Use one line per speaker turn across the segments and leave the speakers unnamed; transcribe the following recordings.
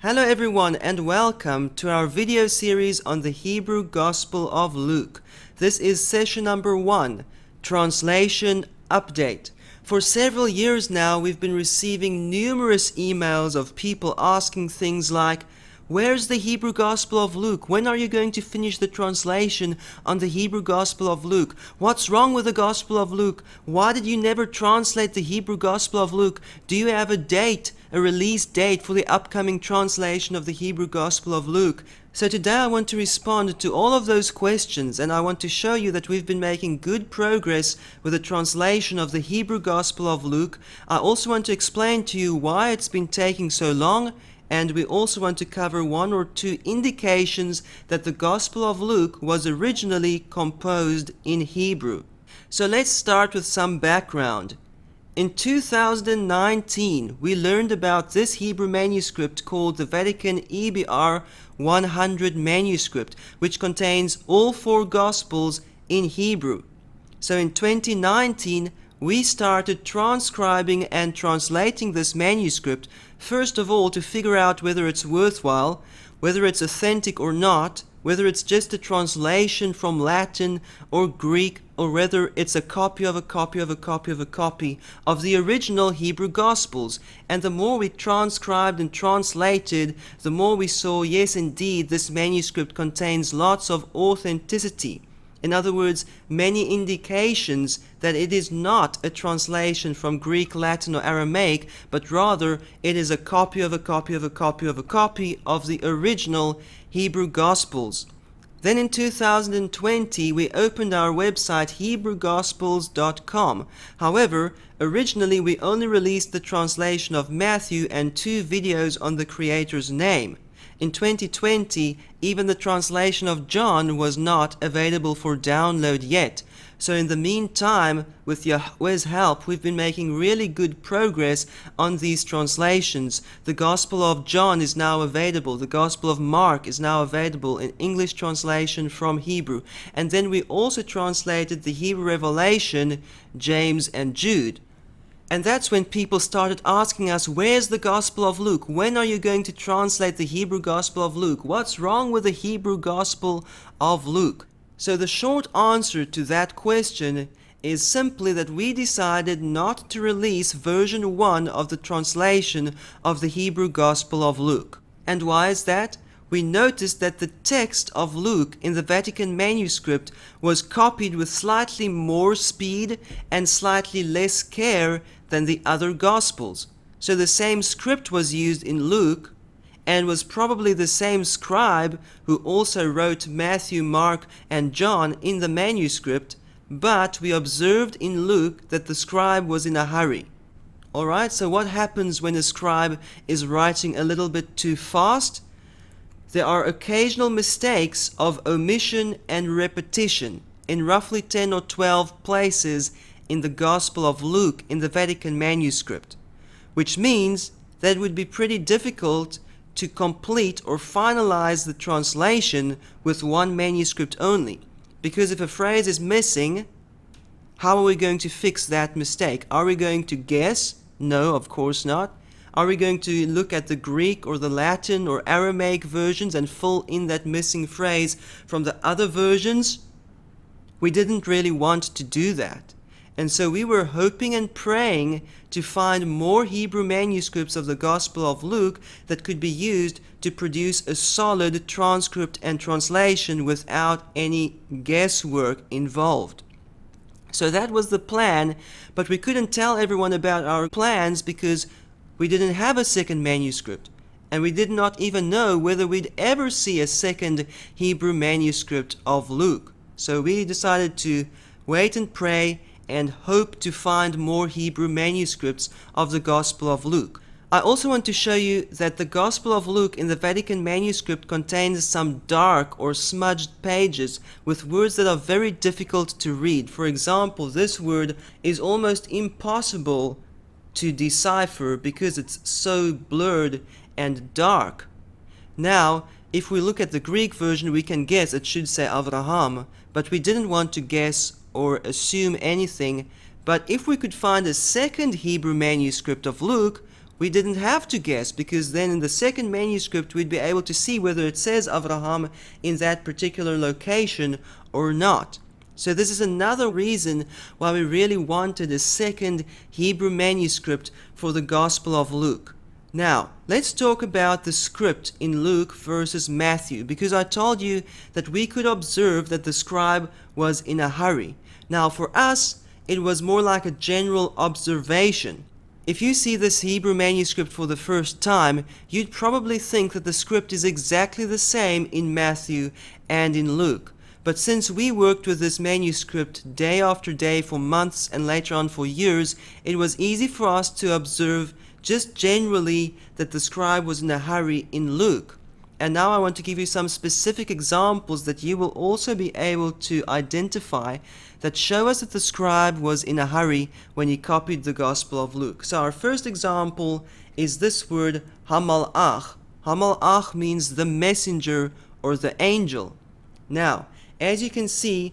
Hello everyone and welcome to our video series on the Hebrew Gospel of Luke. This is session number 1, Translation Update. For several years now we've been receiving numerous emails of people asking things like, where's the Hebrew Gospel of Luke? When are you going to finish the translation on the Hebrew Gospel of Luke? What's wrong with the Gospel of Luke? Why did you never translate the Hebrew Gospel of Luke? Do you have a date, a release date for the upcoming translation of the Hebrew Gospel of Luke? So today I want to respond to all of those questions, and I want to show you that we've been making good progress with the translation of the Hebrew Gospel of Luke. I also want to explain to you why it's been taking so long, and we also want to cover one or two indications that the Gospel of Luke was originally composed in Hebrew. So let's start with some background. In 2019, we learned about this Hebrew manuscript called the Vatican EBR 100 manuscript, which contains all 4 Gospels in Hebrew. So in 2019, we started transcribing and translating this manuscript, first of all to figure out whether it's worthwhile, whether it's authentic or not, whether it's just a translation from Latin or Greek, or whether it's a copy of a copy of a copy of a copy of the original Hebrew Gospels. And the more we transcribed and translated, the more we saw, yes indeed, this manuscript contains lots of authenticity. In other words, many indications that it is not a translation from Greek, Latin, or Aramaic, but rather it is a copy of a copy of a copy of a copy of the original Hebrew Gospels. Then in 2020, we opened our website HebrewGospels.com. However, originally we only released the translation of Matthew and 2 videos on the Creator's name. In 2020, even the translation of John was not available for download yet. So in the meantime, with Yahweh's help, we've been making really good progress on these translations. The Gospel of John is now available. The Gospel of Mark is now available in English translation from Hebrew. And then we also translated the Hebrew Revelation, James and Jude. And that's when people started asking us, where's the Gospel of Luke? When are you going to translate the Hebrew Gospel of Luke? What's wrong with the Hebrew Gospel of Luke? So the short answer to that question is simply that we decided not to release version 1 of the translation of the Hebrew Gospel of Luke. And why is that? We noticed that the text of Luke in the Vatican manuscript was copied with slightly more speed and slightly less care than the other Gospels. So the same script was used in Luke, and was probably the same scribe who also wrote Matthew, Mark, and John in the manuscript, but we observed in Luke that the scribe was in a hurry. Alright, so what happens when a scribe is writing a little bit too fast? There are occasional mistakes of omission and repetition in roughly 10 or 12 places in the Gospel of Luke in the Vatican manuscript, which means that it would be pretty difficult to complete or finalize the translation with one manuscript only. Because if a phrase is missing, how are we going to fix that mistake? Are we going to guess? No, of course not. Are we going to look at the Greek or the Latin or Aramaic versions and fill in that missing phrase from the other versions? We didn't really want to do that. And so we were hoping and praying to find more Hebrew manuscripts of the Gospel of Luke that could be used to produce a solid transcript and translation without any guesswork involved. So that was the plan, but we couldn't tell everyone about our plans because we didn't have a second manuscript, and we did not even know whether we'd ever see a second Hebrew manuscript of Luke. So we decided to wait and pray and hope to find more Hebrew manuscripts of the Gospel of Luke. I also want to show you that the Gospel of Luke in the Vatican manuscript contains some dark or smudged pages with words that are very difficult to read. For example, this word is almost impossible to decipher because it's so blurred and dark. Now, if we look at the Greek version, we can guess it should say Avraham, but we didn't want to guess or assume anything. But if we could find a second Hebrew manuscript of Luke, we didn't have to guess, because then in the second manuscript we'd be able to see whether it says Avraham in that particular location or not. So this is another reason why we really wanted a second Hebrew manuscript for the Gospel of Luke. Now, let's talk about the script in Luke versus Matthew, because I told you that we could observe that the scribe was in a hurry. Now, for us, it was more like a general observation. If you see this Hebrew manuscript for the first time, you'd probably think that the script is exactly the same in Matthew and in Luke. But since we worked with this manuscript day after day for months and later on for years, it was easy for us to observe just generally that the scribe was in a hurry in Luke. And now I want to give you some specific examples that you will also be able to identify that show us that the scribe was in a hurry when he copied the Gospel of Luke. So our first example is this word hamalach. Hamalach means the messenger or the angel. Now, as you can see,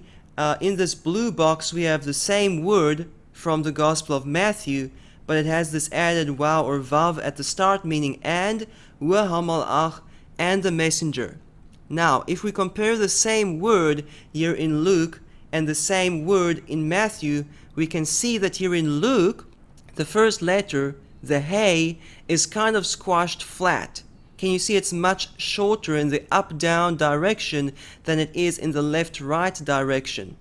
in this blue box we have the same word from the Gospel of Matthew, but it has this added waw or vav at the start, meaning and, hamalach, and the messenger. Now, if we compare the same word here in Luke and the same word in Matthew, we can see that here in Luke, the first letter, the hey, is kind of squashed flat. Can you see it's much shorter in the up-down direction than it is in the left-right direction?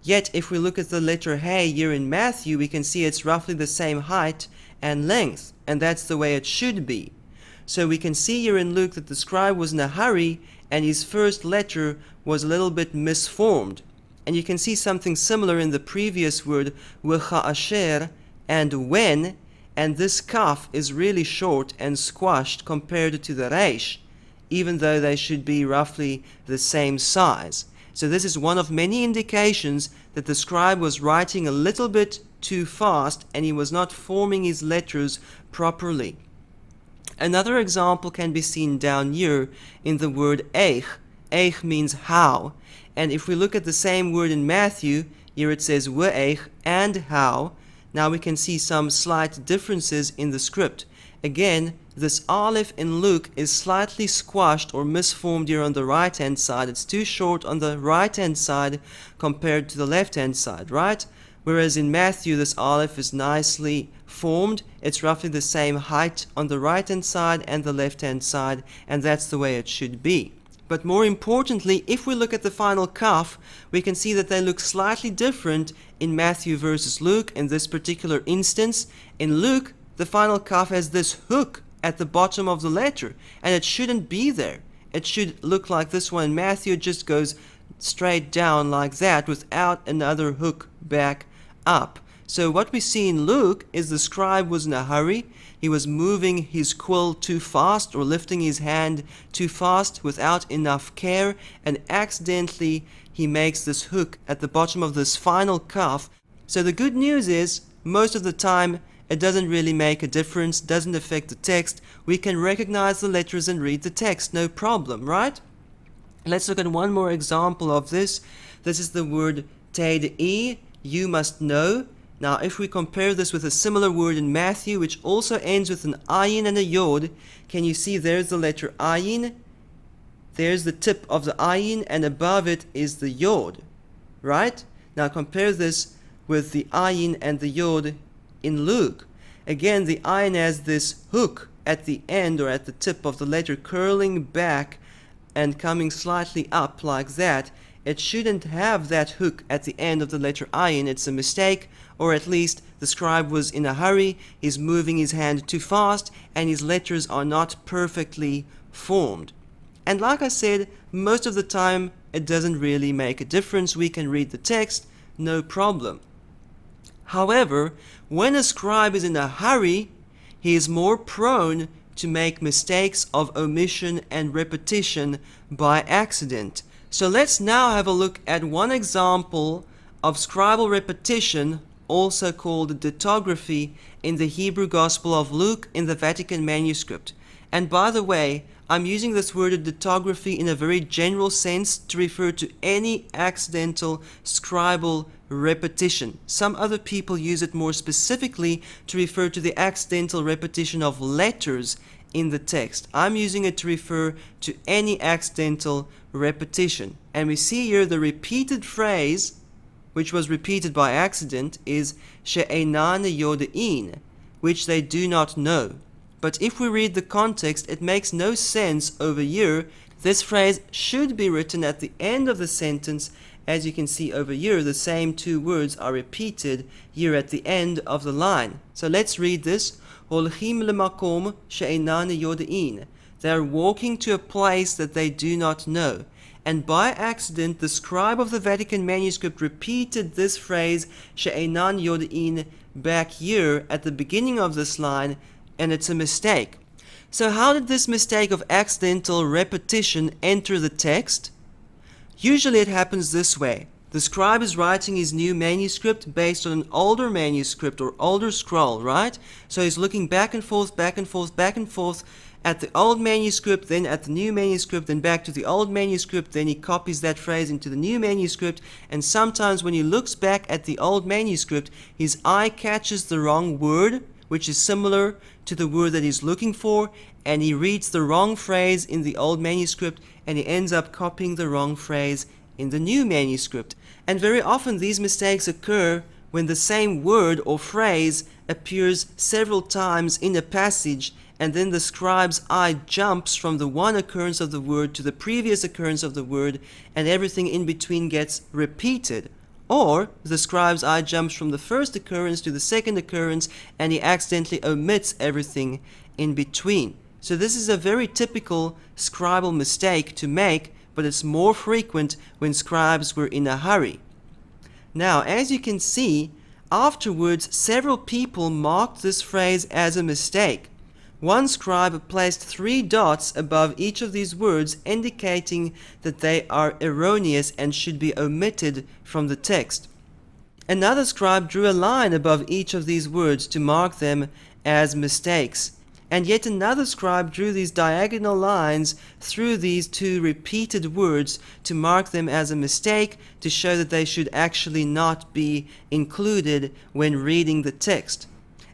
Yet, if we look at the letter hey here in Matthew, we can see it's roughly the same height and length, and that's the way it should be. So we can see here in Luke that the scribe was in a hurry and his first letter was a little bit misformed. And you can see something similar in the previous word, asher, and when, and this kaf is really short and squashed compared to the resh, even though they should be roughly the same size. So this is one of many indications that the scribe was writing a little bit too fast and he was not forming his letters properly. Another example can be seen down here in the word eich. Eich means how. And if we look at the same word in Matthew, here it says we'eich and how. Now we can see some slight differences in the script. Again, this aleph in Luke is slightly squashed or misformed here on the right hand side. It's too short on the right hand side compared to the left hand side, right? Whereas in Matthew this aleph is nicely formed. It's roughly the same height on the right hand side and the left hand side, and that's the way it should be. But more importantly, if we look at the final kaf, we can see that they look slightly different in Matthew versus Luke in this particular instance. In Luke, the final kaf has this hook at the bottom of the letter, and it shouldn't be there. It should look like this one in Matthew. It just goes straight down like that without another hook back up. So what we see in Luke is the scribe was in a hurry. He was moving his quill too fast or lifting his hand too fast without enough care, and accidentally he makes this hook at the bottom of this final kaf. So the good news is, most of the time it doesn't really make a difference, doesn't affect the text. We can recognize the letters and read the text, no problem, right? Let's look at one more example of this. This is the word ted'i, you must know. Now, if we compare this with a similar word in Matthew, which also ends with an ayin and a yod, can you see there's the letter ayin, there's the tip of the ayin, and above it is the yod, right? Now compare this with the ayin and the yod in Luke. Again, the ayin has this hook at the end or at the tip of the letter curling back and coming slightly up like that. It shouldn't have that hook at the end of the letter ayin. It's a mistake, or at least the scribe was in a hurry, he's moving his hand too fast, and his letters are not perfectly formed. And like I said, most of the time it doesn't really make a difference. We can read the text, no problem. However, when a scribe is in a hurry, he is more prone to make mistakes of omission and repetition by accident. So let's now have a look at one example of scribal repetition, also called dictography, in the Hebrew Gospel of Luke in the Vatican manuscript. And by the way, I'm using this word aditography in a very general sense to refer to any accidental scribal repetition. Some other people use it more specifically to refer to the accidental repetition of letters in the text. I'm using it to refer to any accidental repetition. And we see here the repeated phrase, which was repeated by accident, is she'enan yodein, which they do not know. But if we read the context, it makes no sense over here. This phrase should be written at the end of the sentence. As you can see over here, the same two words are repeated here at the end of the line. So let's read this. Holchim lemakom she'enan yodein. They are walking to a place that they do not know. And by accident, the scribe of the Vatican manuscript repeated this phrase, she'enan yodein, back here at the beginning of this line, and it's a mistake. So how did this mistake of accidental repetition enter the text? Usually it happens this way. The scribe is writing his new manuscript based on an older manuscript or older scroll, right? So he's looking back and forth, back and forth, back and forth at the old manuscript, then at the new manuscript, then back to the old manuscript, then he copies that phrase into the new manuscript, and sometimes when he looks back at the old manuscript, his eye catches the wrong word, which is similar to the word that he's looking for, and he reads the wrong phrase in the old manuscript, and he ends up copying the wrong phrase in the new manuscript. And very often these mistakes occur when the same word or phrase appears several times in a passage, and then the scribe's eye jumps from the one occurrence of the word to the previous occurrence of the word, and everything in between gets repeated. Or the scribe's eye jumps from the first occurrence to the second occurrence, and he accidentally omits everything in between. So this is a very typical scribal mistake to make, but it's more frequent when scribes were in a hurry. Now, as you can see, afterwards several people marked this phrase as a mistake. One scribe placed 3 dots above each of these words, indicating that they are erroneous and should be omitted from the text. Another scribe drew a line above each of these words to mark them as mistakes. And yet another scribe drew these diagonal lines through these 2 repeated words to mark them as a mistake, to show that they should actually not be included when reading the text.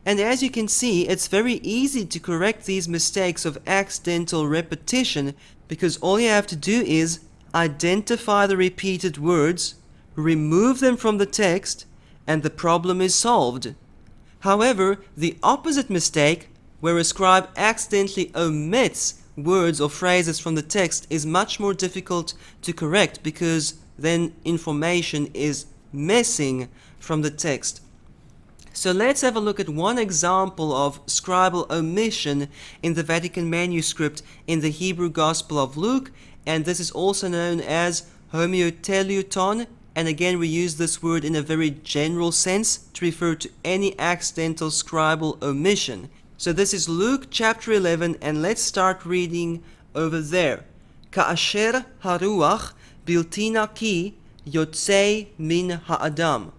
And as you can see, it's very easy to correct these mistakes of accidental repetition, because all you have to do is identify the repeated words, remove them from the text, and the problem is solved. However, the opposite mistake, where a scribe accidentally omits words or phrases from the text, is much more difficult to correct, because then information is missing from the text. So let's have a look at one example of scribal omission in the Vatican manuscript in the Hebrew Gospel of Luke, and this is also known as homoteleuton, and again we use this word in a very general sense to refer to any accidental scribal omission. So this is Luke chapter 11, and let's start reading over there. Ka'asher haruach bilti naki yotzei min ha'adam.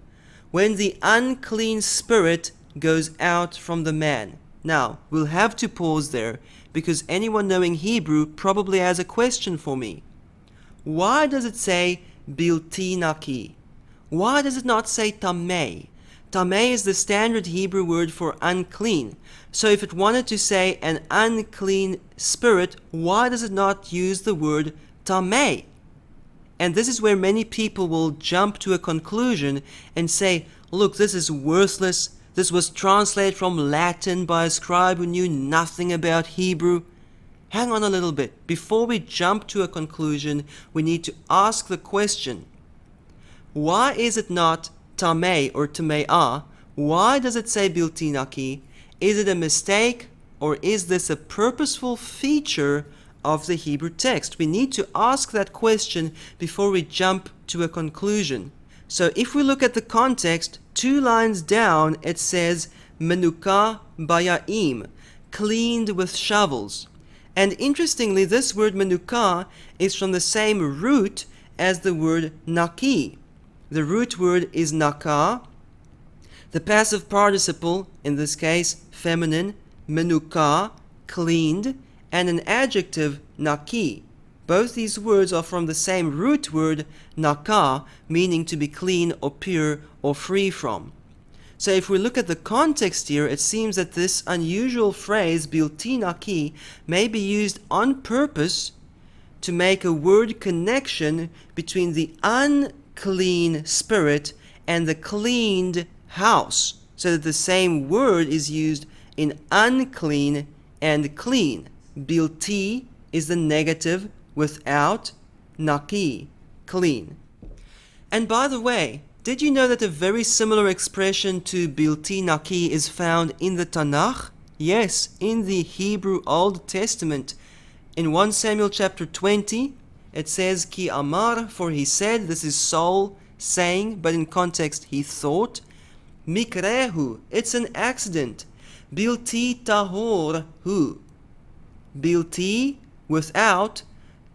When the unclean spirit goes out from the man. Now, we'll have to pause there, because anyone knowing Hebrew probably has a question for me. Why does it say bilti naki? Why does it not say tamei? Tamei is the standard Hebrew word for unclean. So if it wanted to say an unclean spirit, why does it not use the word tamei? And this is where many people will jump to a conclusion and say, look, this is worthless. This was translated from Latin by a scribe who knew nothing about Hebrew. Hang on a little bit. Before we jump to a conclusion, we need to ask the question, why is it not tamei or tame'ah? Why does it say bilti naki? Is it a mistake, or is this a purposeful feature of the Hebrew text? We need to ask that question before we jump to a conclusion. So if we look at the context, 2 lines down it says menuka baya'im, cleaned with shovels. And interestingly, this word menuka is from the same root as the word naki. The root word is naka. The passive participle, in this case feminine, menuka, cleaned, and an adjective naki. Both these words are from the same root word naka, meaning to be clean or pure or free from. So if we look at the context here, it seems that this unusual phrase bilti naki may be used on purpose to make a word connection between the unclean spirit and the cleaned house, so that the same word is used in unclean and clean. Bilti is the negative without, naki, clean. And by the way, did you know that a very similar expression to bilti naki is found in the Tanakh? Yes, in the Hebrew Old Testament. In 1 Samuel chapter 20, it says, Ki amar, for he said, this is Saul saying, but in context he thought, Mikrehu, it's an accident. Bilti tahor hu. Bilti, without,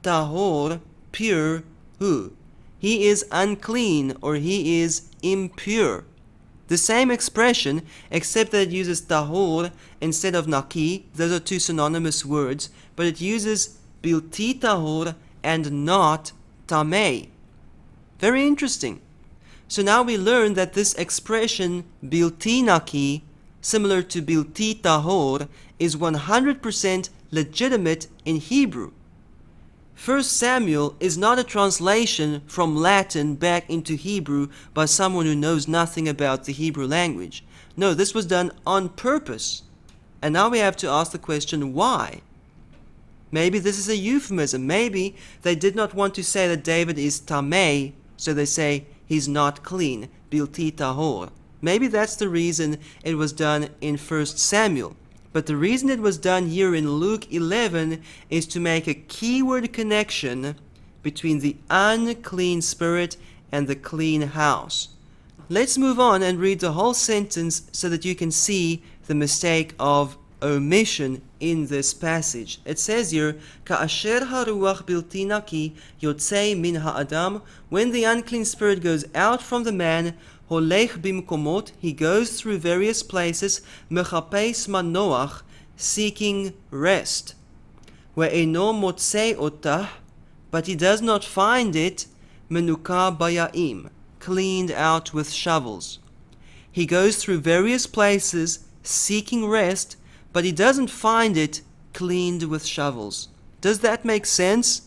tahor, pure, hu. He is unclean, or he is impure. The same expression, except that it uses tahor instead of naki. Those are two synonymous words, but it uses bilti tahor and not tamei. Very interesting. So now we learn that this expression bilti naki, similar to bilti tahor, is 100% legitimate in Hebrew. 1 Samuel is not a translation from Latin back into Hebrew by someone who knows nothing about the Hebrew language. No, this was done on purpose. And now we have to ask the question, why? Maybe this is a euphemism. Maybe they did not want to say that David is tamei, so they say he's not clean, bilti tahor. Maybe that's the reason it was done in 1 Samuel. But the reason it was done here in Luke 11 is to make a keyword connection between the unclean spirit and the clean house. Let's move on and read the whole sentence so that you can see the mistake of omission in this passage. It says here, Ka'asher haruach bilti naki yotzei min ha'adam, when the unclean spirit goes out from the man, Holech bimkomot, he goes through various places, mechapes manoach, seeking rest. Ve'eno motzei otah, but he does not find it, menuka bayaim, cleaned out with shovels. He goes through various places, seeking rest, but he doesn't find it cleaned with shovels. Does that make sense?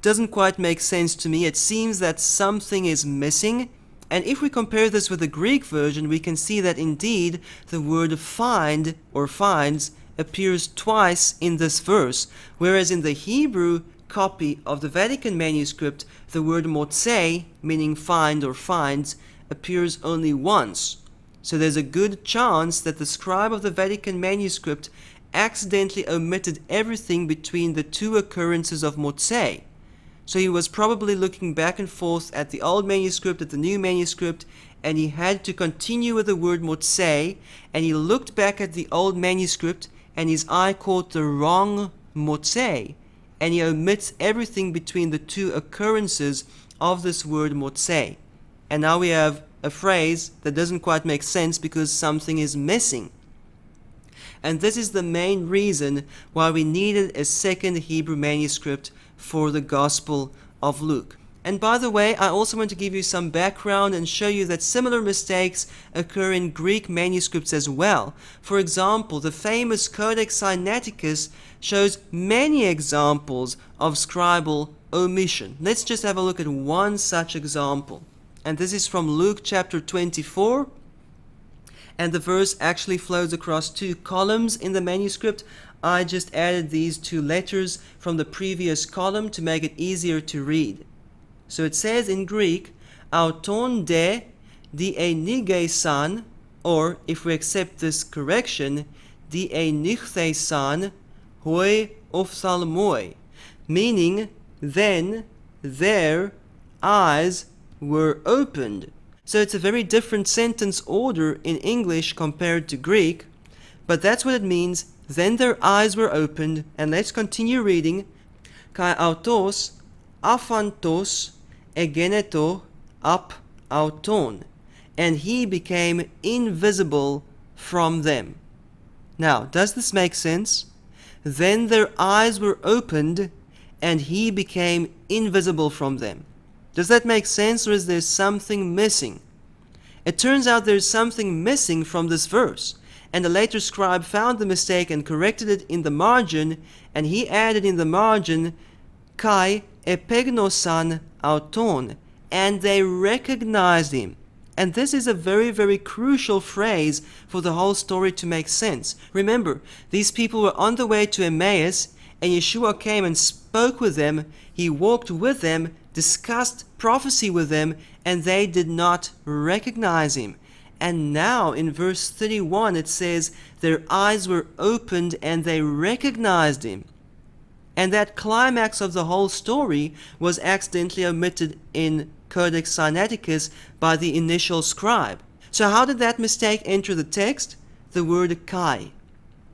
Doesn't quite make sense to me. It seems that something is missing. And if we compare this with the Greek version, we can see that indeed the word find or finds appears twice in this verse, whereas in the Hebrew copy of the Vatican manuscript, the word motzei, meaning find or finds, appears only once. So there's a good chance that the scribe of the Vatican manuscript accidentally omitted everything between the two occurrences of motzei. So he was probably looking back and forth at the old manuscript, at the new manuscript, and he had to continue with the word motzei, and he looked back at the old manuscript, and his eye caught the wrong motzei, and he omits everything between the two occurrences of this word motzei. And now we have a phrase that doesn't quite make sense because something is missing. And this is the main reason why we needed a second Hebrew manuscript for the Gospel of Luke. And by the way, I also want to give you some background and show you that similar mistakes occur in Greek manuscripts as well. For example, the famous Codex Sinaiticus shows many examples of scribal omission. Let's just have a look at one such example. And this is from Luke chapter 24. And the verse actually flows across two columns in the manuscript. I just added these two letters from the previous column to make it easier to read. So it says in Greek, auton de dienigesan, or if we accept this correction, dienichthesan hoi ophthalmoi, meaning then their eyes were opened. So it's a very different sentence order in English compared to Greek, but that's what it means. Then their eyes were opened, and let's continue reading. Kai autos, aphantos, egeneto, ap auton, and he became invisible from them. Now, does this make sense? Then their eyes were opened, and he became invisible from them. Does that make sense, or is there something missing? It turns out there's something missing from this verse, and the later scribe found the mistake and corrected it in the margin, and he added in the margin, kai epegnosan auton, and they recognized him. And this is a very, very crucial phrase for the whole story to make sense. Remember, these people were on the way to Emmaus, and Yeshua came and spoke with them. He walked with them, discussed prophecy with them, and they did not recognize him. And now in verse 31 it says, their eyes were opened and they recognized him. And that climax of the whole story was accidentally omitted in Codex Sinaiticus by the initial scribe. So how did that mistake enter the text? The word kai.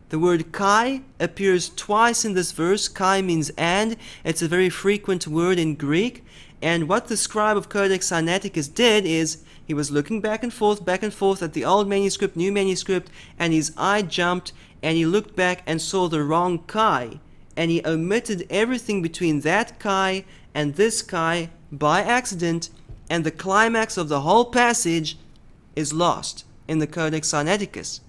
The word kai appears twice in this verse. Kai means and. It's a very frequent word in Greek. And what the scribe of Codex Sinaiticus did is he was looking back and forth at the old manuscript, new manuscript, and his eye jumped and he looked back and saw the wrong kai. And he omitted everything between that kai and this kai by accident, and the climax of the whole passage is lost in the Codex Sinaiticus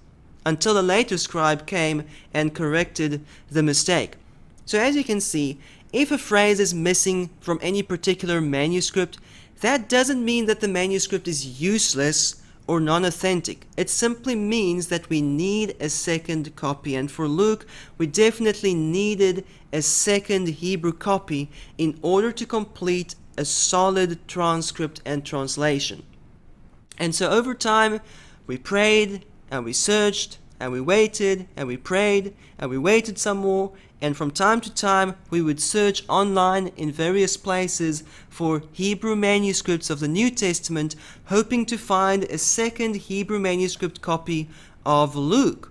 until a later scribe came and corrected the mistake. So as you can see, if a phrase is missing from any particular manuscript, that doesn't mean that the manuscript is useless or non-authentic. It simply means that we need a second copy. And for Luke, we definitely needed a second Hebrew copy in order to complete a solid transcript and translation. And so over time, we prayed and we searched and we waited and we prayed and we waited some more. And from time to time, we would search online in various places for Hebrew manuscripts of the New Testament, hoping to find a second Hebrew manuscript copy of Luke.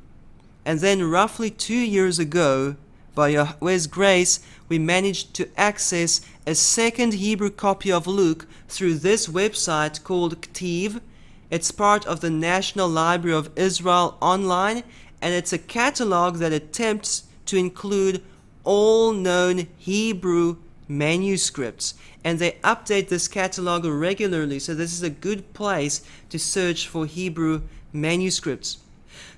And then roughly 2 years ago, by Yahweh's grace, we managed to access a second Hebrew copy of Luke through this website called Ktiv. It's part of the National Library of Israel online, and it's a catalog that attempts to include all known Hebrew manuscripts. And they update this catalog regularly, so this is a good place to search for Hebrew manuscripts.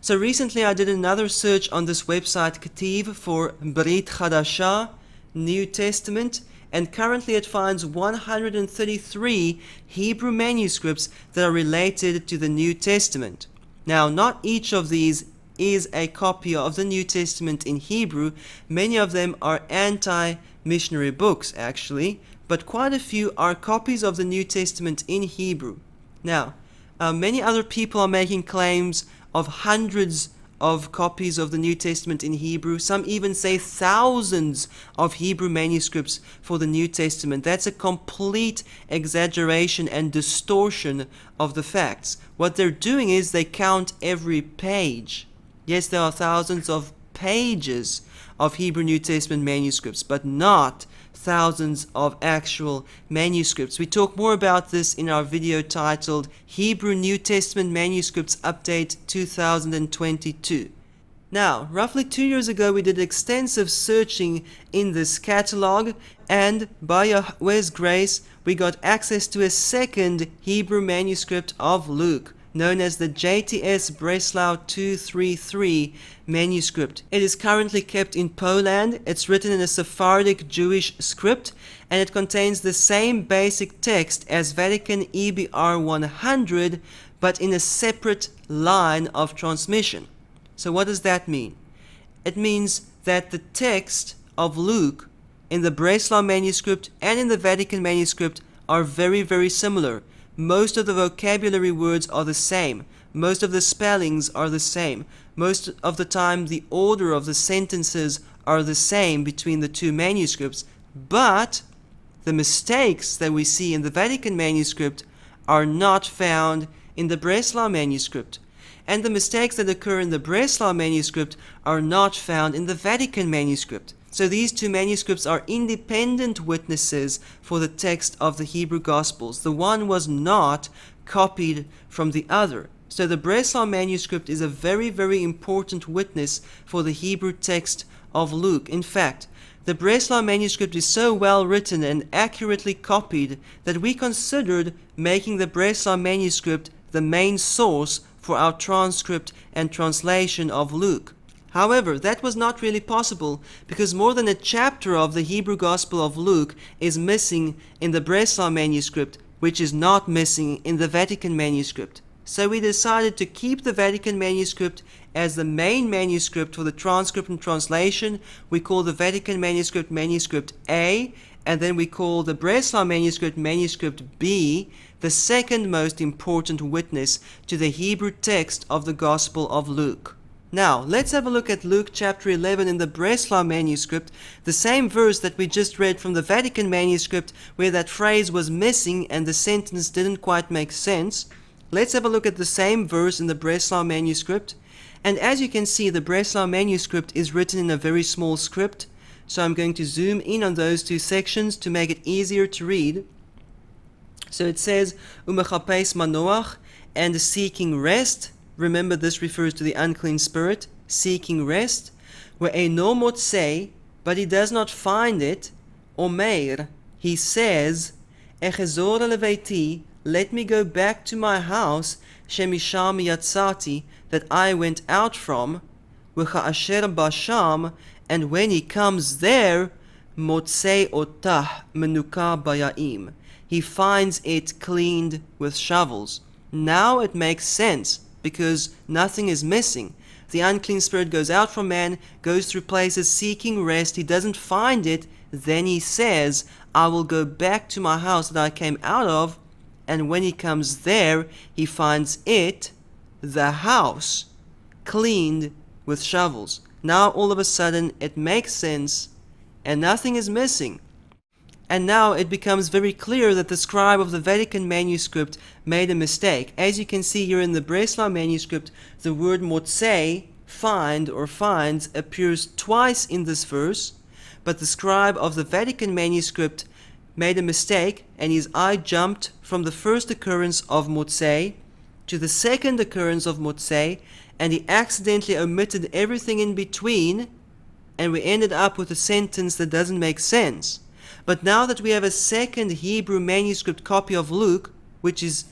So recently I did another search on this website Ktiv for Brit Chadasha, New Testament, and currently it finds 133 Hebrew manuscripts that are related to the New Testament. Now, not each of these is a copy of the New Testament in Hebrew. Many of them are anti-missionary books, actually, but quite a few are copies of the New Testament in Hebrew. Now, many other people are making claims of hundreds of copies of the New Testament in Hebrew. Some even say thousands of Hebrew manuscripts for the New Testament. That's a complete exaggeration and distortion of the facts. What they're doing is they count every page. Yes, there are thousands of pages of Hebrew New Testament manuscripts, but not thousands of actual manuscripts. We talk more about this in our video titled Hebrew New Testament Manuscripts Update 2022. Now, roughly 2 years ago, we did extensive searching in this catalog, and by Yahweh's grace, we got access to a second Hebrew manuscript of Luke, known as the JTS Breslau 233 manuscript. It is currently kept in Poland. It's written in a Sephardic Jewish script, and it contains the same basic text as Vatican EBR 100, but in a separate line of transmission. So what does that mean? It means that the text of Luke in the Breslau manuscript and in the Vatican manuscript are very, very similar. Most of the vocabulary words are the same. Most of the spellings are the same. Most of the time the order of the sentences are the same between the two manuscripts. But the mistakes that we see in the Vatican manuscript are not found in the Breslau manuscript. And the mistakes that occur in the Breslau manuscript are not found in the Vatican manuscript. So these two manuscripts are independent witnesses for the text of the Hebrew Gospels. The one was not copied from the other. So the Breslau manuscript is a very, very important witness for the Hebrew text of Luke. In fact, the Breslau manuscript is so well written and accurately copied that we considered making the Breslau manuscript the main source for our transcript and translation of Luke. However, that was not really possible because more than a chapter of the Hebrew Gospel of Luke is missing in the Breslau manuscript, which is not missing in the Vatican manuscript. So we decided to keep the Vatican manuscript as the main manuscript for the transcript and translation. We call the Vatican manuscript Manuscript A, and then we call the Breslau manuscript Manuscript B, the second most important witness to the Hebrew text of the Gospel of Luke. Now, let's have a look at Luke chapter 11 in the Breslau manuscript, the same verse that we just read from the Vatican manuscript where that phrase was missing and the sentence didn't quite make sense. Let's have a look at the same verse in the Breslau manuscript. And as you can see, the Breslau manuscript is written in a very small script, so I'm going to zoom in on those two sections to make it easier to read. So it says, Umechapes manoach, and seeking rest. Remember, this refers to the unclean spirit, seeking rest. Ve'eino motzei, but he does not find it. Omer, he says, Echezor leveiti, let me go back to my house, shemisham yatzati, that I went out from. V'cha'asher basham, and when he comes there, motzei otah menuka bayaim, he finds it cleaned with shovels. Now it makes sense, because nothing is missing. The unclean spirit goes out from man, goes through places seeking rest, he doesn't find it, then he says, I will go back to my house that I came out of, and when he comes there, he finds it, the house, cleaned with shovels. Now all of a sudden it makes sense, and nothing is missing. And now it becomes very clear that the scribe of the Vatican manuscript made a mistake. As you can see here in the Breslau manuscript, the word motzei, find or finds, appears twice in this verse, but the scribe of the Vatican manuscript made a mistake, and his eye jumped from the first occurrence of motzei to the second occurrence of motzei, and he accidentally omitted everything in between, and we ended up with a sentence that doesn't make sense. But now that we have a second Hebrew manuscript copy of Luke, which is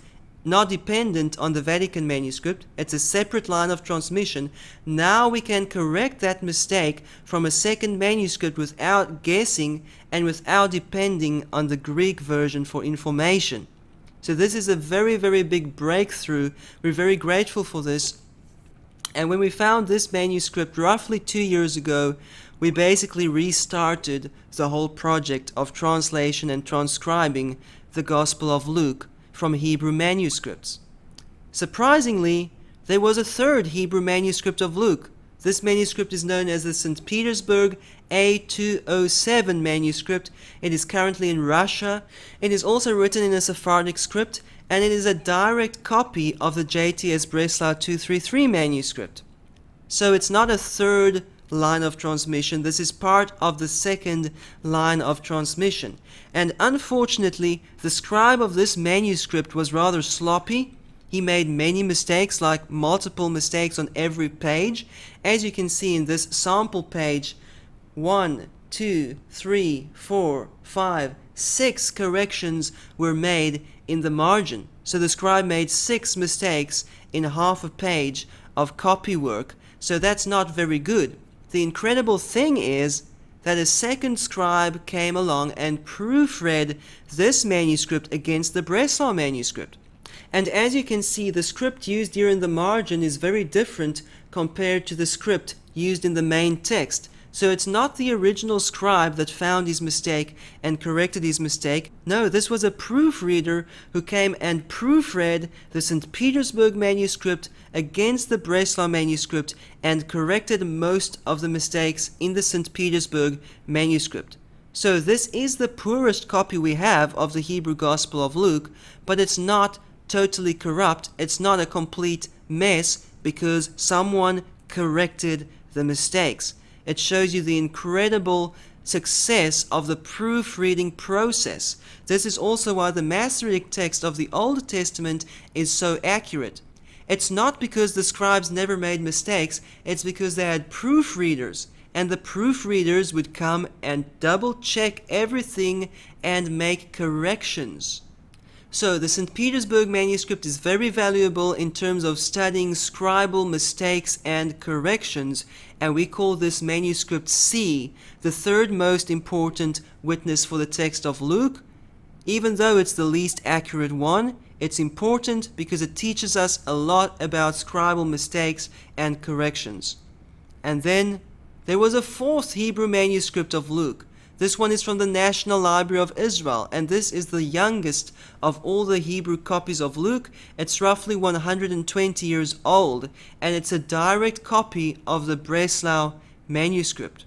not dependent on the Vatican manuscript, it's a separate line of transmission, now we can correct that mistake from a second manuscript without guessing and without depending on the Greek version for information. So this is a very, very big breakthrough. We're very grateful for this. And when we found this manuscript roughly 2 years ago, we basically restarted the whole project of translation and transcribing the Gospel of Luke from Hebrew manuscripts. Surprisingly, there was a third Hebrew manuscript of Luke. This manuscript is known as the St. Petersburg A207 manuscript. It is currently in Russia. It is also written in a Sephardic script, and it is a direct copy of the JTS Breslau 233 manuscript. So it's not a third line of transmission. This is part of the second line of transmission. And unfortunately, the scribe of this manuscript was rather sloppy. He made many mistakes, like multiple mistakes on every page. As you can see in this sample page, 1, 2, 3, 4, 5, 6 corrections were made in the margin. So the scribe made 6 mistakes in half a page of copy work. So that's not very good. The incredible thing is that a second scribe came along and proofread this manuscript against the Breslau manuscript. And as you can see, the script used here in the margin is very different compared to the script used in the main text. So it's not the original scribe that found his mistake and corrected his mistake. No, this was a proofreader who came and proofread the St. Petersburg manuscript against the Breslau manuscript and corrected most of the mistakes in the St. Petersburg manuscript. So this is the poorest copy we have of the Hebrew Gospel of Luke, but it's not totally corrupt. It's not a complete mess because someone corrected the mistakes. It shows you the incredible success of the proofreading process. This is also why the Masoretic text of the Old Testament is so accurate. It's not because the scribes never made mistakes, it's because they had proofreaders. and the proofreaders would come and double check everything and make corrections. So the St. Petersburg manuscript is very valuable in terms of studying scribal mistakes and corrections, and we call this manuscript C, the third most important witness for the text of Luke. Even though it's the least accurate one, it's important because it teaches us a lot about scribal mistakes and corrections. And then there was a fourth Hebrew manuscript of Luke. This one is from the National Library of Israel, and this is the youngest of all the Hebrew copies of Luke. It's roughly 120 years old, and it's a direct copy of the Breslau manuscript.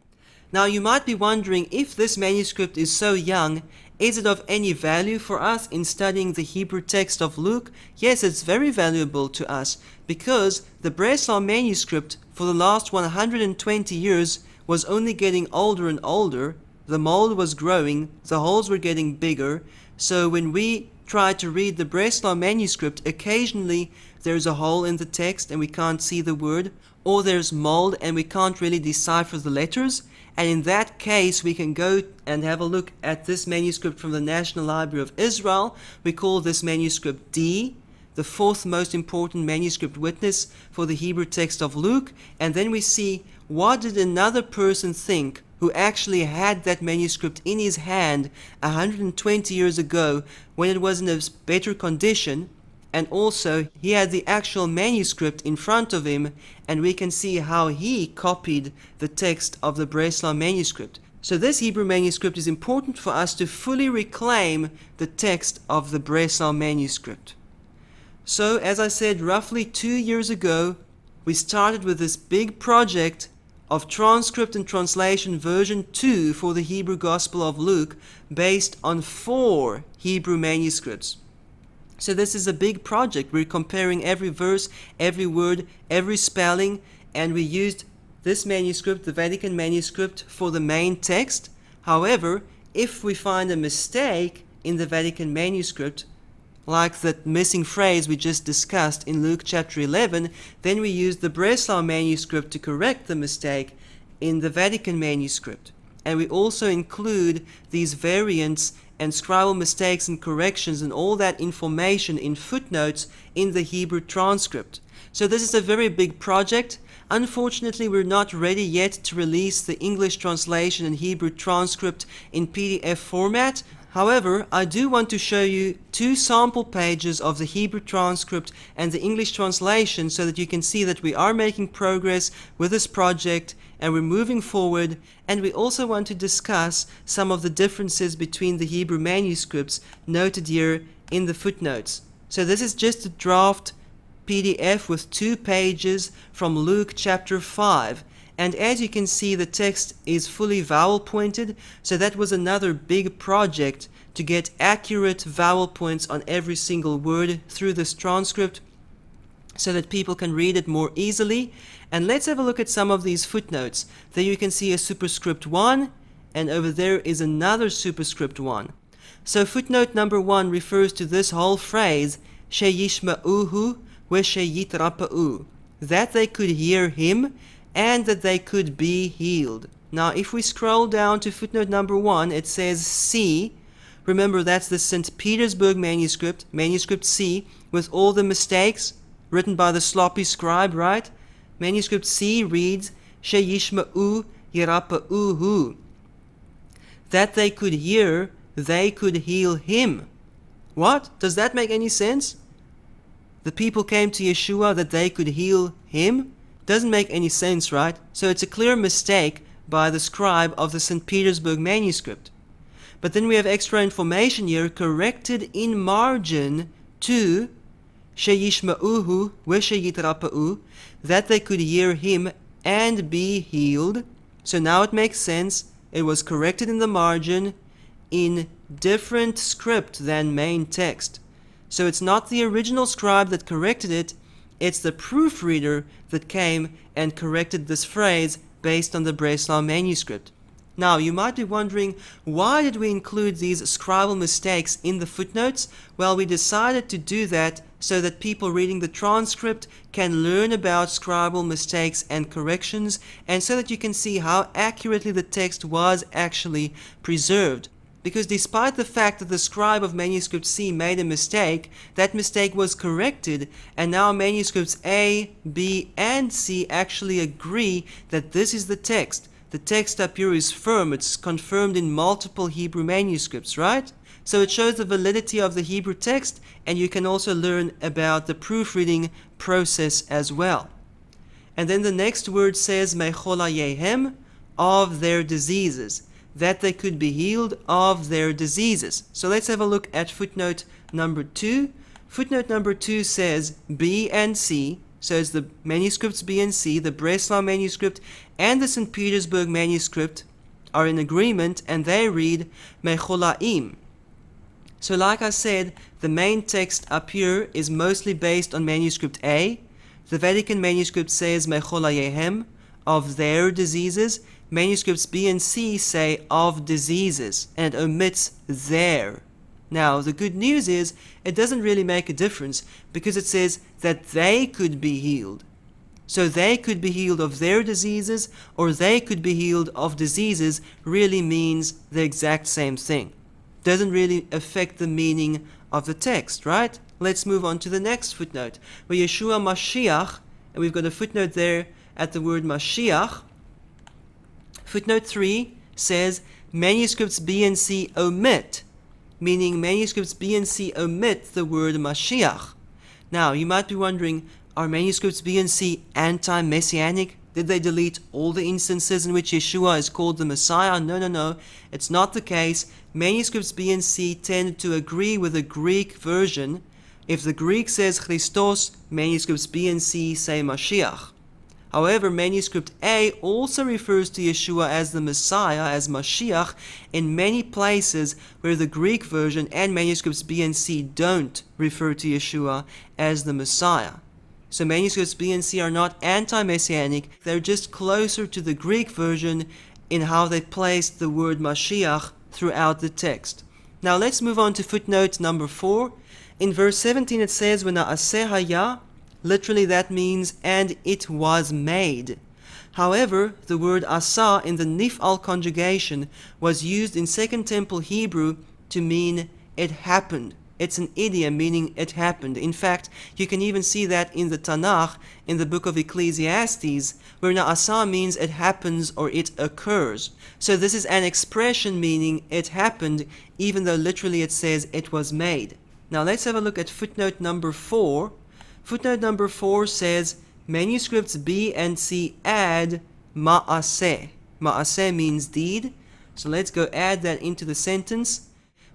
Now you might be wondering, if this manuscript is so young, is it of any value for us in studying the Hebrew text of Luke? Yes, it's very valuable to us, because the Breslau manuscript for the last 120 years was only getting older and older. The mold was growing, the holes were getting bigger, so when we try to read the Breslau manuscript, occasionally there's a hole in the text and we can't see the word, or there's mold and we can't really decipher the letters, and in that case we can go and have a look at this manuscript from the National Library of Israel. We call this manuscript D, the fourth most important manuscript witness for the Hebrew text of Luke, and then we see, what did another person think who actually had that manuscript in his hand 120 years ago when it was in a better condition, and also he had the actual manuscript in front of him, and we can see how he copied the text of the Breslau manuscript. So this Hebrew manuscript is important for us to fully reclaim the text of the Breslau manuscript. So as I said, roughly 2 years ago, we started with this big project of transcript and translation version 2 for the Hebrew Gospel of Luke, based on 4 Hebrew manuscripts. So this is a big project. We're comparing every verse, every word, every spelling, and we used this manuscript, the Vatican manuscript, for the main text. However, if we find a mistake in the Vatican manuscript, like that missing phrase we just discussed in Luke chapter 11, then we use the Breslau manuscript to correct the mistake in the Vatican manuscript. And we also include these variants and scribal mistakes and corrections and all that information in footnotes in the Hebrew transcript. So this is a very big project. Unfortunately, we're not ready yet to release the English translation and Hebrew transcript in PDF format. However, I do want to show you 2 sample pages of the Hebrew transcript and the English translation so that you can see that we are making progress with this project and we're moving forward, and we also want to discuss some of the differences between the Hebrew manuscripts noted here in the footnotes. So this is just a draft PDF with 2 pages from Luke chapter 5. And as you can see, the text is fully vowel pointed, so that was another big project to get accurate vowel points on every single word through this transcript so that people can read it more easily. And let's have a look at some of these footnotes. There you can see a superscript 1, and over there is another superscript 1. So footnote number 1 refers to this whole phrase, sheyishma'uhu vesheyitrapa'u, that they could hear him and that they could be healed. Now if we scroll down to footnote number 1, it says C. Remember, that's the St. Petersburg manuscript, manuscript C, with all the mistakes written by the sloppy scribe, right? Manuscript C reads, Sheyishma'u yirapa'uhu, that they could hear, they could heal him. What? Does that make any sense? The people came to Yeshua that they could heal him? Doesn't make any sense, right? So it's a clear mistake by the scribe of the St. Petersburg manuscript. But then we have extra information here, corrected in margin to sheyishma'uhu vesheyitrapa'u, that they could hear him and be healed. So now it makes sense. It was corrected in the margin in different script than main text. So it's not the original scribe that corrected it, it's the proofreader that came and corrected this phrase based on the Breslau manuscript. Now, you might be wondering, why did we include these scribal mistakes in the footnotes? Well, we decided to do that so that people reading the transcript can learn about scribal mistakes and corrections, and so that you can see how accurately the text was actually preserved. Because despite the fact that the scribe of manuscript C made a mistake, that mistake was corrected, and now manuscripts A, B, and C actually agree that this is the text. The text up here is firm, it's confirmed in multiple Hebrew manuscripts, right? So it shows the validity of the Hebrew text, and you can also learn about the proofreading process as well. And then the next word says, Mecholayehem, of their diseases, that they could be healed of their diseases. So let's have a look at footnote number 2. Footnote number 2 says B and C, so it's the manuscripts B and C, the Breslau manuscript and the St. Petersburg manuscript are in agreement, and they read Mecholaim. So like I said, the main text up here is mostly based on manuscript A. The Vatican manuscript says Mecholayehem, of their diseases. Manuscripts B and C say of diseases, and it omits their. Now, the good news is it doesn't really make a difference, because it says that they could be healed. So they could be healed of their diseases, or they could be healed of diseases really means the exact same thing. Doesn't really affect the meaning of the text, right? Let's move on to the next footnote, where Yeshua Mashiach, and we've got a footnote there at the word Mashiach. Footnote 3 says manuscripts B and C omit, meaning manuscripts B and C omit the word Mashiach. Now, you might be wondering, are manuscripts B and C anti-messianic? Did they delete all the instances in which Yeshua is called the Messiah? No. It's not the case. Manuscripts B and C tend to agree with the Greek version. If the Greek says Christos, manuscripts B and C say Mashiach. However, manuscript A also refers to Yeshua as the Messiah, as Mashiach, in many places where the Greek version and manuscripts B and C don't refer to Yeshua as the Messiah. So manuscripts B and C are not anti-messianic, they're just closer to the Greek version in how they placed the word Mashiach throughout the text. Now let's move on to footnote number 4. In verse 17 it says, V'na'aseh haya, literally that means, and it was made. However, the word asa in the nif'al conjugation was used in Second Temple Hebrew to mean it happened. It's an idiom meaning it happened. In fact, you can even see that in the Tanakh, in the book of Ecclesiastes, where na'asa means it happens or it occurs. So this is an expression meaning it happened, even though literally it says it was made. Now let's have a look at footnote number 4. Footnote number 4 says, manuscripts B and C add ma'aseh. Ma'aseh means deed. So let's go add that into the sentence.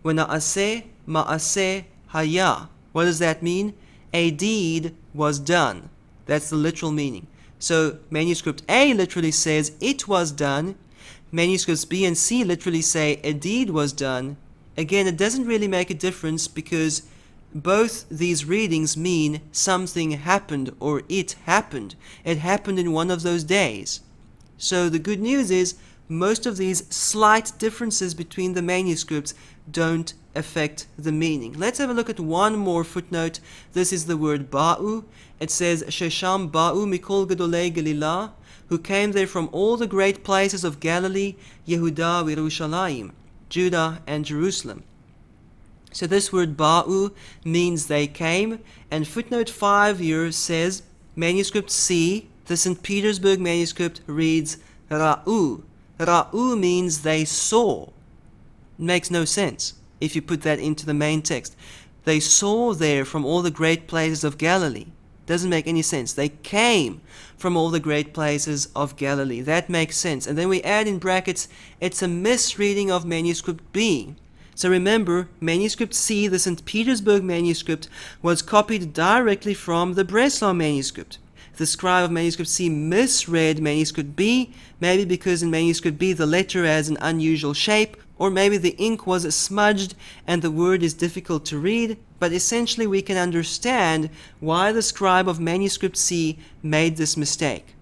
V'na'aseh ma'aseh haya. What does that mean? A deed was done. That's the literal meaning. So manuscript A literally says it was done. Manuscripts B and C literally say a deed was done. Again, it doesn't really make a difference because both these readings mean something happened or it happened. It happened in one of those days. So the good news is most of these slight differences between the manuscripts don't affect the meaning. Let's have a look at one more footnote. This is the word ba'u. It says, Shesham ba'u mikol gedolei Galilah, who came there from all the great places of Galilee, Yehudah v'Yerushalayim, Judah and Jerusalem. So this word ba'u means they came, and footnote 5 here says, manuscript C, the St. Petersburg manuscript, reads ra'u. Ra'u means they saw. It makes no sense if you put that into the main text. They saw there from all the great places of Galilee. Doesn't make any sense. They came from all the great places of Galilee. That makes sense. And then we add in brackets, it's a misreading of manuscript B. So remember, manuscript C, the St. Petersburg manuscript, was copied directly from the Breslau manuscript. The scribe of manuscript C misread manuscript B, maybe because in manuscript B the letter has an unusual shape, or maybe the ink was smudged and the word is difficult to read, but essentially we can understand why the scribe of manuscript C made this mistake.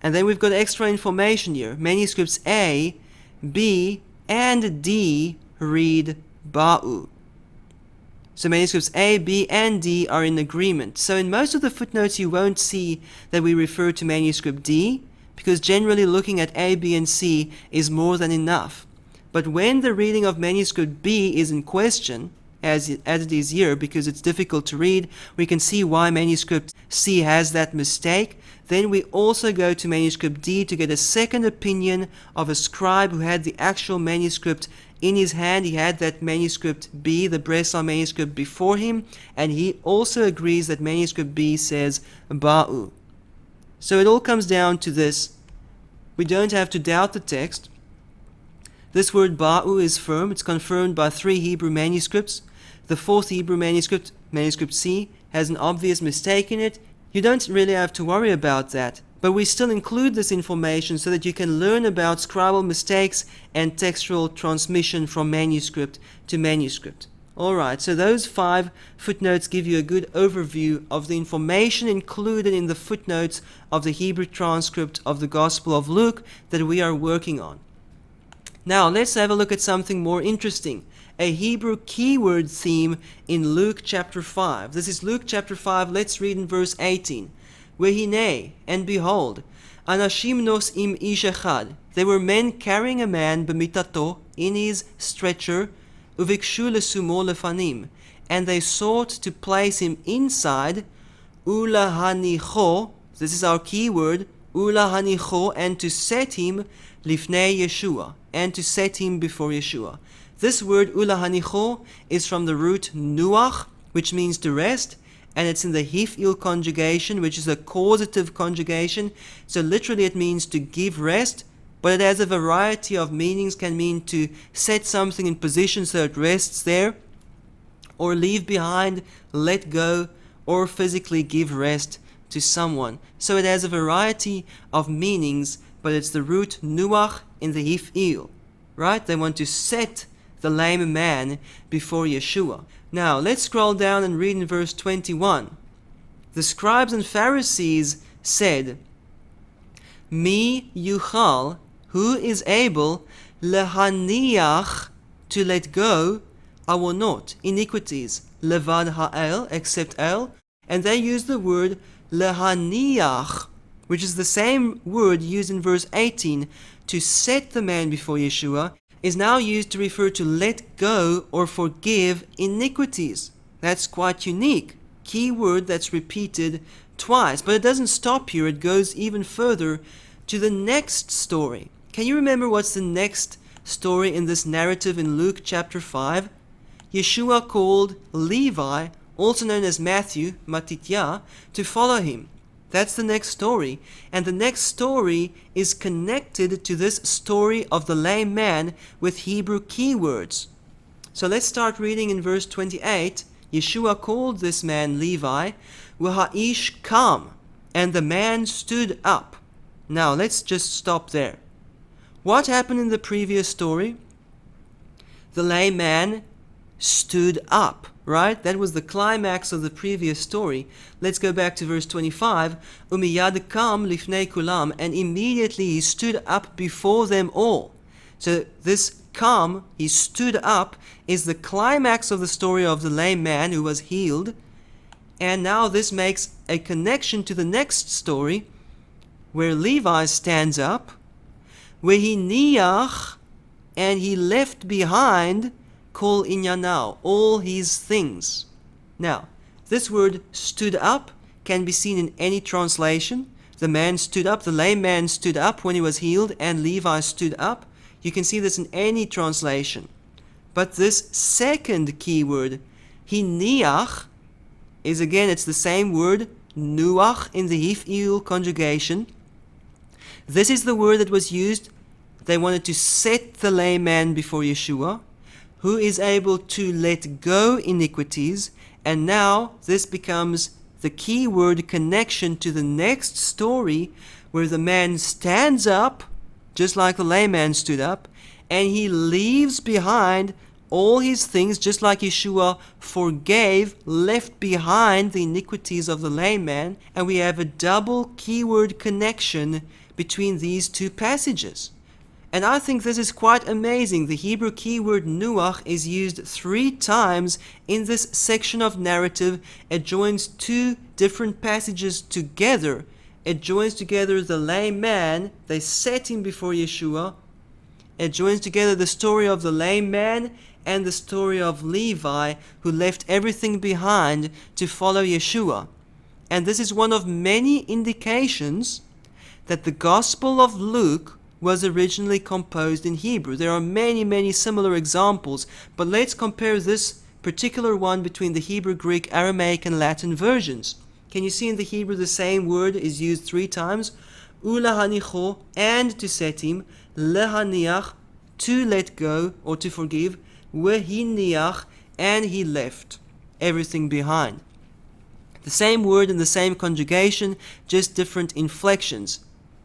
And then we've got extra information here. Manuscripts A B, and D read Ba'u. So manuscripts A, B, and D are in agreement. So in most of the footnotes you won't see that we refer to manuscript D, because generally looking at A, B, and C is more than enough. But when the reading of manuscript B is in question, as it is here, because it's difficult to read, we can see why manuscript C has that mistake. Then we also go to manuscript D to get a second opinion of a scribe who had the actual manuscript in his hand. He had that manuscript B, the Breslau manuscript, before him, and he also agrees that manuscript B says Ba'u. So it all comes down to this. We don't have to doubt the text. This word Ba'u is firm. It's confirmed by 3 Hebrew manuscripts. The 4th Hebrew manuscript, manuscript C, has an obvious mistake in it. You don't really have to worry about that. But we still include this information so that you can learn about scribal mistakes and textual transmission from manuscript to manuscript. Alright, so those 5 footnotes give you a good overview of the information included in the footnotes of the Hebrew transcript of the Gospel of Luke that we are working on. Now let's have a look at something more interesting. A Hebrew keyword theme in Luke chapter 5. This is Luke chapter 5. Let's read in verse 18. Vehine, and behold, anashim nosim ish echad. There were men carrying a man b'mitato, in his stretcher, uvikshu lesumo lefanim, and they sought to place him inside, ulahanicho, this is our keyword, ulahanicho, and to set him lifnei Yeshua, and to set him before Yeshua. This word ulahanicho is from the root nuach, which means to rest, and it's in the hif'il conjugation, which is a causative conjugation. So literally it means to give rest, but it has a variety of meanings. Can mean to set something in position so it rests there, or leave behind, let go, or physically give rest to someone. So it has a variety of meanings, but it's the root nuach in the hif'il, right? They want to set the lame man before Yeshua. Now, let's scroll down and read in verse 21. The scribes and Pharisees said, Mi yuchal, who is able, lehaniach, to let go, awonot, iniquities, levad ha'el, except el, and they use the word lehaniach, which is the same word used in verse 18, to set the man before Yeshua, is now used to refer to let go or forgive iniquities. That's quite unique. Key word that's repeated twice. But it doesn't stop here. It goes even further to the next story. Can you remember what's the next story in this narrative in Luke chapter 5? Yeshua called Levi, also known as Matthew, Matitya, to follow him. That's the next story. And the next story is connected to this story of the lame man with Hebrew keywords. So let's start reading in verse 28. Yeshua called this man Levi, V'ha'ish kam, and the man stood up. Now let's just stop there. What happened in the previous story? The lame man stood up. Right? That was the climax of the previous story. Let's go back to verse 25. Umiyad kam lifnei kulam, and immediately he stood up before them all. So this kam, he stood up, is the climax of the story of the lame man who was healed. And now this makes a connection to the next story, where Levi stands up, where he niach, and he left behind kol inyanao, all his things. Now, this word stood up can be seen in any translation. The man stood up, the lame man stood up when he was healed, and Levi stood up. You can see this in any translation. But this second keyword, hiniach, is again, it's the same word, nuach, in the hif'il conjugation. This is the word that was used. They wanted to set the lame man before Yeshua, who is able to let go iniquities, and now this becomes the key word connection to the next story where the man stands up, just like the lame man stood up, and he leaves behind all his things, just like Yeshua forgave, left behind the iniquities of the lame man, and we have a double keyword connection between these two passages. And I think this is quite amazing. The Hebrew keyword nuach is used 3 times in this section of narrative. It joins 2 different passages together. It joins together the lame man, they set him before Yeshua. It joins together the story of the lame man and the story of Levi, who left everything behind to follow Yeshua. And this is one of many indications that the Gospel of Luke was originally composed in Hebrew. There are many similar examples, but let's compare this particular one between the Hebrew, Greek, Aramaic, and Latin versions. Can you see in the Hebrew the same word is used 3 times? Ulahanicho, and to set him, lehaniach, to let go or to forgive, wehiniach, and he left everything behind. The same word and the same conjugation, just different inflections.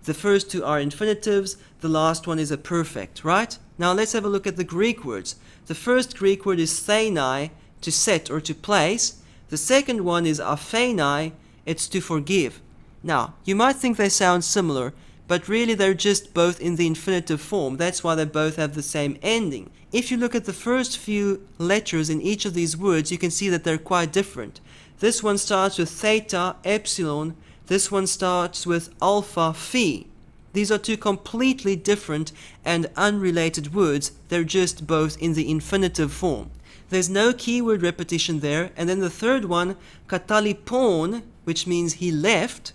The first 2 are infinitives, the last one is a perfect, right? Now let's have a look at the Greek words. The first Greek word is thenai, to set or to place. The second one is aphenai, it's to forgive. Now, you might think they sound similar, but really they're just both in the infinitive form. That's why they both have the same ending. If you look at the first few letters in each of these words, you can see that they're quite different. This one starts with theta, epsilon. This one starts with alpha, phi. These are 2 completely different and unrelated words. They're just both in the infinitive form. There's no keyword repetition there. And then the third one, katalipon, which means he left.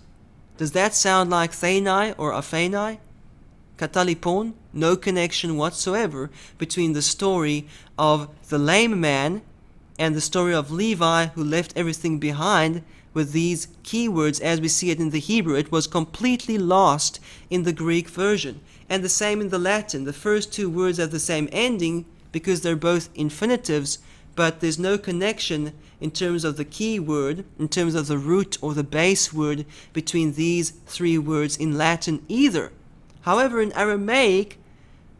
Does that sound like thenai or aphenai? Katalipon, no connection whatsoever between the story of the lame man and the story of Levi, who left everything behind. With these keywords as we see it in the Hebrew, it was completely lost in the Greek version. And the same in the Latin. The first 2 words have the same ending because they're both infinitives, but there's no connection in terms of the key word, in terms of the root or the base word between these 3 words in Latin either. However, in Aramaic,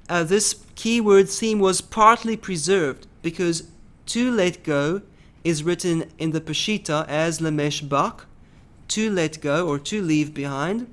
this keyword theme was partly preserved because to let go is written in the Peshitta as lemeshbach, to let go or to leave behind.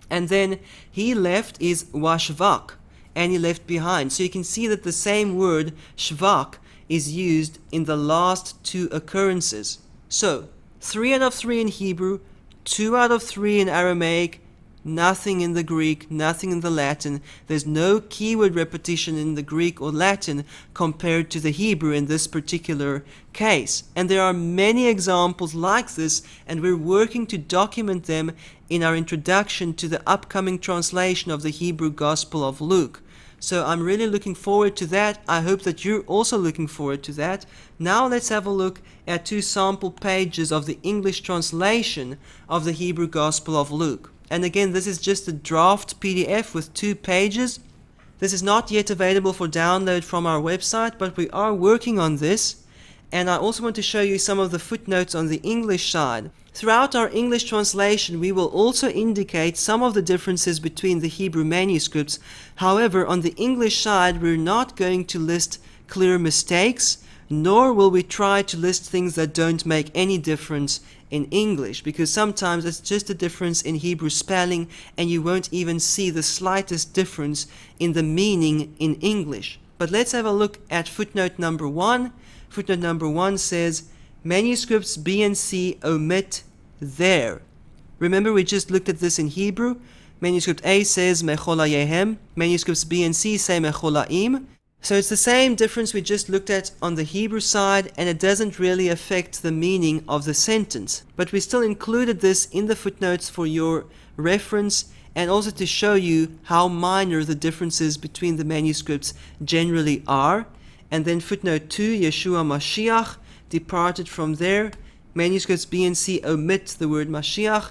And then he left is washvak, and he left behind. So you can see that the same word, shvak, is used in the last 2 occurrences. So, 3 out of 3 in Hebrew, 2 out of 3 in Aramaic, nothing in the Greek, nothing in the Latin. There's no keyword repetition in the Greek or Latin compared to the Hebrew in this particular case. And there are many examples like this, and we're working to document them in our introduction to the upcoming translation of the Hebrew Gospel of Luke. So I'm really looking forward to that. I hope that you're also looking forward to that. Now let's have a look at 2 sample pages of the English translation of the Hebrew Gospel of Luke. And again, this is just a draft PDF with 2 pages. This is not yet available for download from our website, but we are working on this. And I also want to show you some of the footnotes on the English side. Throughout our English translation, we will also indicate some of the differences between the Hebrew manuscripts. However, on the English side, we're not going to list clear mistakes, nor will we try to list things that don't make any difference in English, because sometimes it's just a difference in Hebrew spelling and you won't even see the slightest difference in the meaning in English. But let's have a look at footnote number 1. Footnote number 1 says, manuscripts B and C omit there. Remember, we just looked at this in Hebrew. Manuscript A says mecholayehem. Manuscripts B and C say mecholaim. So it's the same difference we just looked at on the Hebrew side, and it doesn't really affect the meaning of the sentence. But we still included this in the footnotes for your reference, and also to show you how minor the differences between the manuscripts generally are. And then footnote 2, Yeshua Mashiach departed from there. Manuscripts B and C omit the word Mashiach.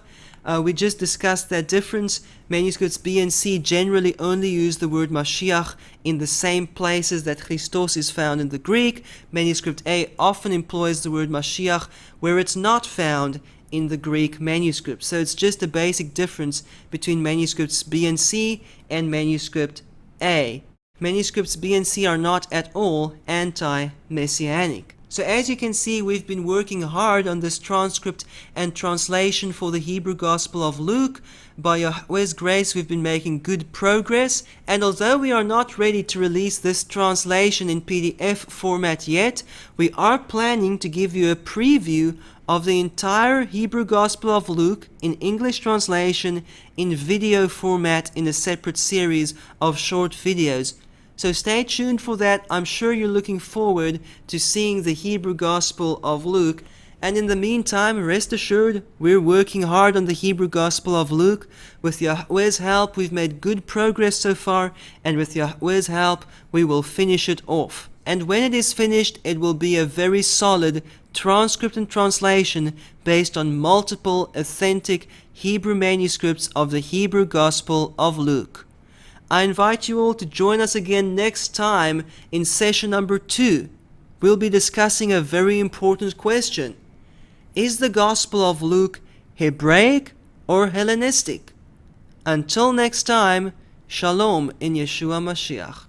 We just discussed that difference. Manuscripts B and C generally only use the word Mashiach in the same places that Christos is found in the Greek. Manuscript A often employs the word Mashiach where it's not found in the Greek manuscript. So it's just a basic difference between manuscripts B and C and manuscript A. Manuscripts B and C are not at all anti-messianic. So as you can see, we've been working hard on this transcript and translation for the Hebrew Gospel of Luke. By Yahweh's grace, we've been making good progress, and although we are not ready to release this translation in PDF format yet, we are planning to give you a preview of the entire Hebrew Gospel of Luke in English translation in video format in a separate series of short videos. So stay tuned for that. I'm sure you're looking forward to seeing the Hebrew Gospel of Luke. And in the meantime, rest assured, we're working hard on the Hebrew Gospel of Luke. With Yahweh's help, we've made good progress so far, and with Yahweh's help, we will finish it off. And when it is finished, it will be a very solid transcript and translation based on multiple authentic Hebrew manuscripts of the Hebrew Gospel of Luke. I invite you all to join us again next time in session number 2. We'll be discussing a very important question. Is the Gospel of Luke Hebraic or Hellenistic? Until next time, Shalom in Yeshua Mashiach.